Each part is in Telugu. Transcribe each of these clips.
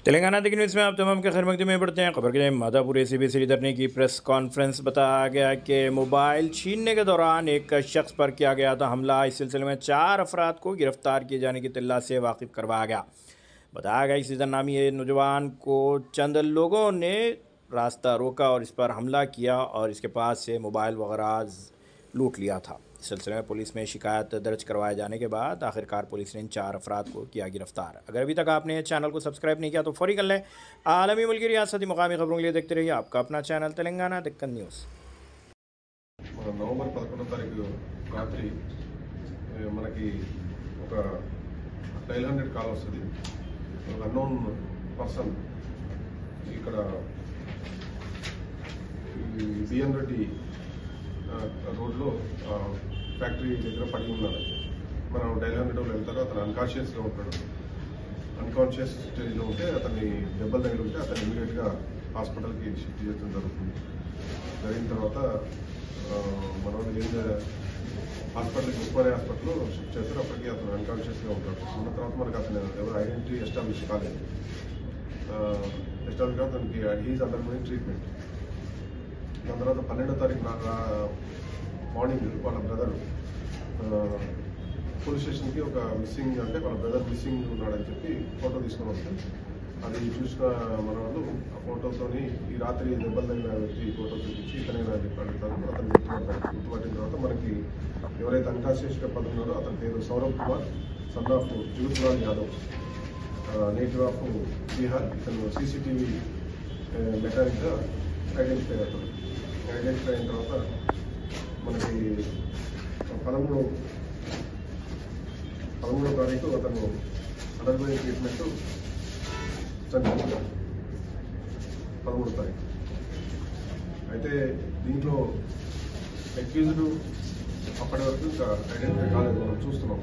तेलंगाना तक न्यूज़ में आप तमाम के खैर मकदम में पढ़ते हैं। खबर के माधापुर एसीबी श्रीधर ने की प्रेस कॉन्फ्रेंस। बताया गया कि मोबाइल छीनने के दौरान एक शख्स पर किया गया था हमला। इस सिलसिले में 4 अफराद को गिरफ्तार किए जाने की इत्तला से वाकिफ करवाया गया। बताया गया कि श्रीधर नामी ये नौजवान को चंद लोगों ने रास्ता रोका और इस पर हमला किया और इसके पास से मोबाइल वगैरह लूट लिया था। इस सिलसिले में पुलिस में शिकायत दर्ज करवाए जाने के बाद आखिरकार पुलिस ने इन 4 अफराद को किया गिरफ्तार। अगर अभी तक आपने चैनल को सब्सक्राइब नहीं किया तो फौरी कर लें। आलमी मुल्की रियासती मुकामी खबरों के लिए देखते रहिए आपका अपना channel Telangana Deccan news. November 11వ తారీఖు రాత్రి మనకి ఒక డైల్ 100 కాల్ వస్తుంది. ఒక అన్నోన్ పర్సన్ ఇక్కడ బిఎన్ రెడ్డి రోడ్లో ఫ్యాక్టరీ దగ్గర పడి ఉన్నారు. మనం డైల్ 100 వెళ్తారు. అతను అన్కాన్షియస్గా ఉంటాడు. అన్కాన్షియస్ స్టేజ్లో ఉంటే అతన్ని దెబ్బలు తగిలి ఉంటే అతను ఇమీడియట్గా హాస్పిటల్కి షిఫ్ట్ చేయడం జరుగుతుంది. జరిగిన తర్వాత మన హాస్పిటల్కి ఉస్మానియా హాస్పిటల్లో షిఫ్ట్ చేస్తారు. అప్పటికి అతను అన్కాన్షియస్గా ఉంటాడు. ఉన్న తర్వాత మనకు అతను ఎవరు ఐడెంటిటీ ఎస్టాబ్లిష్ కాలేదు. ఎస్టాబ్లిష్ కాదు అతనికి హీఈస్ అండర్ గోయింగ్ ట్రీట్మెంట్. దాని తర్వాత 12వ తారీఖు మార్నింగ్ వాళ్ళ బ్రదర్ పోలీస్ స్టేషన్కి ఒక మిస్సింగ్ అంటే వాళ్ళ బ్రదర్ మిస్సింగ్ ఉన్నాడని చెప్పి ఫోటో తీసుకొని వస్తే అది చూసిన మన వాళ్ళు ఆ ఫోటోతోని ఈ రాత్రి దెబ్బలు తగిన వ్యక్తి ఫోటో చూపించి ఇతనే చెప్పి అడుగుతారు. అతను గుర్తుపట్టిన తర్వాత మనకి ఎవరైతే అన్కాన్షియస్గా పడుతున్నారో అతని పేరు Saurabh Kumar, son of Jugutlal Yadav, native of Bihar. ఇతను సీసీటీవీ మెకానిక్గా ఐడెంటిఫై అవుతాడు. ఐడెంటిఫై అయిన తర్వాత మనకి 13వ తారీఖు అతను అండర్గోయింగ్ ట్రీట్మెంట్ చనిపోతాడు. 13వ తారీఖు. అయితే దీంట్లో అక్యూజ్డ్ అప్పటి వరకు ఇంకా ఐడెంటిఫై కాలేదు, మనం చూస్తున్నాం.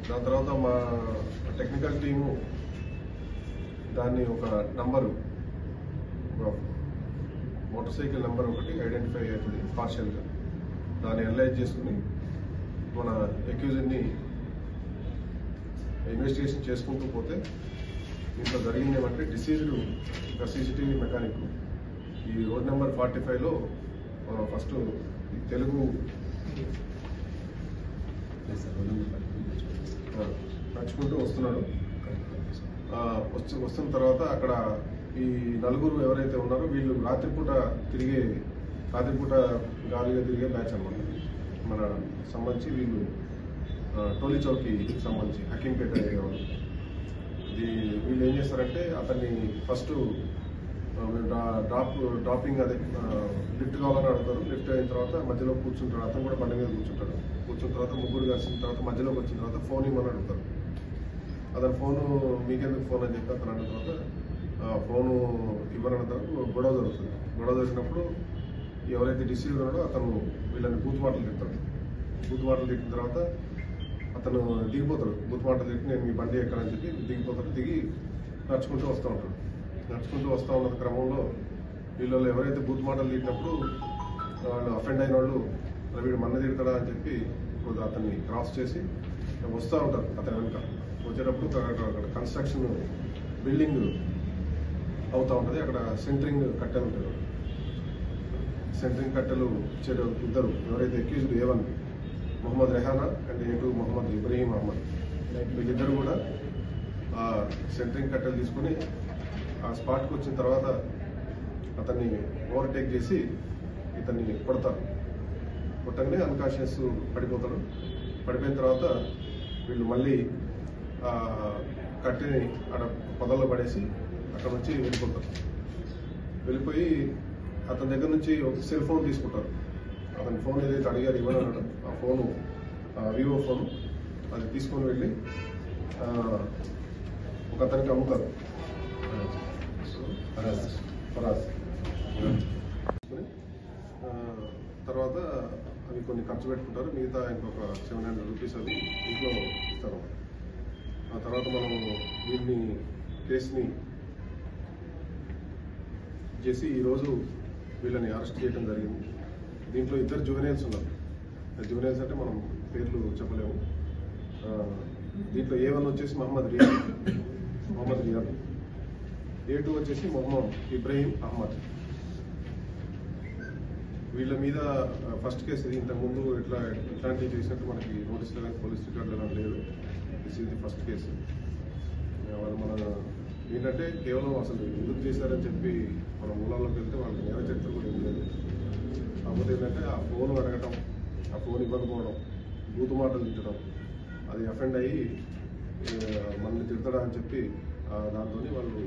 దాని తర్వాత మా టెక్నికల్ టీము దాన్ని ఒక నంబరు మోటార్ సైకిల్ నెంబర్ ఒకటి ఐడెంటిఫై అవుతుంది పార్షియల్గా. దాన్ని అనలైజ్ చేసుకుని మన అక్యూజ్డ్ని ఇన్వెస్టిగేషన్ చేసుకుంటూ పోతే దీంట్లో జరిగింది ఏమంటే డిసీజ్డ్ ఒక సీసీటీవీ మెకానిక్ ఈ రోడ్ నెంబర్ 45లో ఫస్ట్ తెలుగు నడుచుకుంటూ వస్తున్నాడు. వస్తున్న తర్వాత అక్కడ ఈ నలుగురు ఎవరైతే ఉన్నారో వీళ్ళు రాత్రిపూట గాలిగా తిరిగే బ్యాచ్ అనమాట. మన సంబంధించి వీళ్ళు టోలీ చౌక్కి సంబంధించి హకీంపేట ఏరియా వాళ్ళు. వీళ్ళు ఏం చేస్తారంటే అతన్ని ఫస్ట్ డ్రాపింగ్ అదే లిఫ్ట్ కావాలని అడుగుతారు. లిఫ్ట్ అయిన తర్వాత మధ్యలో కూర్చుంటాడు. అతను కూడా బండి మీద కూర్చుంటాడు. కూర్చున్న తర్వాత ముగ్గురు కలిసిన తర్వాత మధ్యలోకి వచ్చిన తర్వాత ఫోన్ ఇవ్వమని అడుగుతారు. అతను ఫోను మీకెందుకు ఫోన్ అని చెప్పి అతను అన్న తర్వాత ఫోను ఇవ్వరన్న తర్వాత గొడవ జరుగుతుంది. గొడవ జరిగినప్పుడు ఎవరైతే డిసీవ్ ఉన్నాడో అతను వీళ్ళని బూత్ మాటలు తిడతాడు. బూత్ మాటలు తిట్టిన తర్వాత అతను దిగిపోతాడు. బూత్ మాటలు తిట్టి నేను మీ బండి ఎక్కడని చెప్పి దిగిపోతాడు. దిగి నడుచుకుంటూ వస్తూ ఉంటాడు. నడుచుకుంటూ వస్తూ ఉన్న క్రమంలో వీళ్ళు ఎవరైతే బూత్ మాటలు తిట్టినప్పుడు వాళ్ళు అఫెండ్ అయిన వాళ్ళు వీడు మన్న తిడతాడా అని చెప్పి అతన్ని క్రాస్ చేసి వస్తూ ఉంటారు. అతని వెనుక వచ్చేటప్పుడు అక్కడ కన్స్ట్రక్షన్ బిల్డింగ్ అవుతూ ఉంటుంది. అక్కడ సెంటరింగ్ కట్టెలు ఉంటాయి. సెంటరింగ్ కట్టెలు ఇద్దరు ఎవరైతే accused A1 Mohammed Rehana and A2 Mohammed Ibrahim Ahmed, వీళ్ళిద్దరు కూడా ఆ సెంటరింగ్ కట్టెలు తీసుకుని ఆ స్పాట్కి వచ్చిన తర్వాత అతన్ని ఓవర్టేక్ చేసి ఇతన్ని కొడతారు. కొట్టగానే అన్కాన్షియస్ పడిపోతాడు. పడిపోయిన తర్వాత వీళ్ళు మళ్ళీ కట్టెని అక్కడ పొదల్లో పడేసి అక్కడ నుంచి వెళ్ళిపోతారు. వెళ్ళిపోయి అతని దగ్గర నుంచి ఒక సెల్ ఫోన్ తీసుకుంటారు. అతని ఫోన్ ఏదైతే అడిగారు ఇవ్వనన్నాడు ఆ ఫోను వివో ఫోన్ అది తీసుకొని వెళ్ళి ఒక అతనికి అమ్ముతారు. ఫరాజ్ తర్వాత అవి కొన్ని ఖర్చు పెట్టుకుంటారు. మిగతా ఇంకొక 700 రూపీస్ అవి ఇంట్లో ఇస్తారు. ఆ తర్వాత మనం దీన్ని కేసుని చేసి ఈరోజు వీళ్ళని అరెస్ట్ చేయడం జరిగింది. దీంట్లో ఇద్దరు జువెనైల్స్ ఉన్నారు. జువెనైల్స్ అంటే మనం పేర్లు చెప్పలేము. దీంట్లో A1 వచ్చేసి మొహమ్మద్ రియాద్, A2 వచ్చేసి మొహమ్మద్ ఇబ్రహీం అహ్మద్. వీళ్ళ మీద ఫస్ట్ కేసు ఇది. ఇంతకుముందు ఇట్లాంటివి చేసినట్టు మనకి నోటీసులు కానీ పోలీస్ రికార్డులు కానీ లేదు. This is the first case. వాళ్ళు మన ఏంటంటే కేవలం అసలు ఎందుకు చేశారని చెప్పి మన మూలాల్లోకి వెళ్తే వాళ్ళకి నేర చరిత్ర కూడా ఏం లేదు. కాకపోతే ఏంటంటే ఆ ఫోన్ అడగటం, ఆ ఫోన్ ఇవ్వకపోవడం, బూతు మాటలు తిట్టడం, అది అఫెండ్ అయ్యి మనల్ని తిడతాడా అని చెప్పి దాంతో వాళ్ళు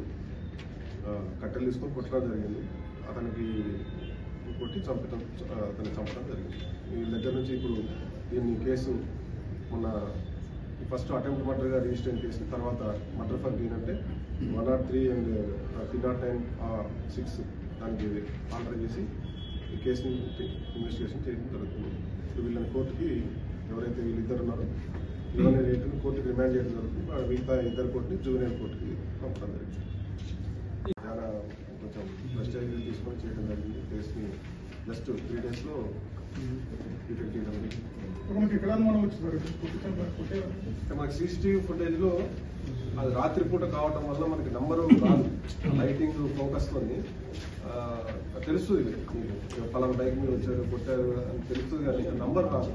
కట్టెలు తీసుకొని కొట్టడం జరిగింది. అతనికి కొట్టి అతన్ని చంపడం జరిగింది. వీళ్ళ దగ్గర నుంచి ఇప్పుడు దీన్ని కేసు మొన్న ఫస్ట్ అటెంప్ట్ మర్డర్గా రిజిస్టర్ అయిన కేసు, తర్వాత మర్డర్ ఫర్ దీని అంటే 103 అండ్ 309/6 దానికి ఆర్డర్ చేసి ఈ కేసుని ఇన్వెస్టిగేషన్ చేయడం జరుగుతుంది. ఇప్పుడు వీళ్ళని కోర్టుకి ఎవరైతే వీళ్ళిద్దరు ఉన్నారో జూనియర్ రేటుని కోర్టుకి రిమాండ్ చేయడం జరుగుతుంది. మిగతా ఇద్దరు కోర్టుని జూనియర్ కోర్టుకి పంపడం జరిగింది. చాలా కొంచెం ప్రెస్టేజ్ తీసుకొని చేయడం జరిగింది. కేసుని జస్ట్ 3 daysలో డిటెక్ట్ చేయడం జరిగింది. మనకి CCTV ఫుటేజ్లో అది రాత్రిపూట కావటం వల్ల మనకి నంబరు రాదు. లైటింగ్ ఫోకస్తోని తెలుస్తుంది, మీకు పలానా బైక్ మీద వచ్చారు కొట్టారు అని తెలుస్తుంది, కానీ నంబర్ రాదు.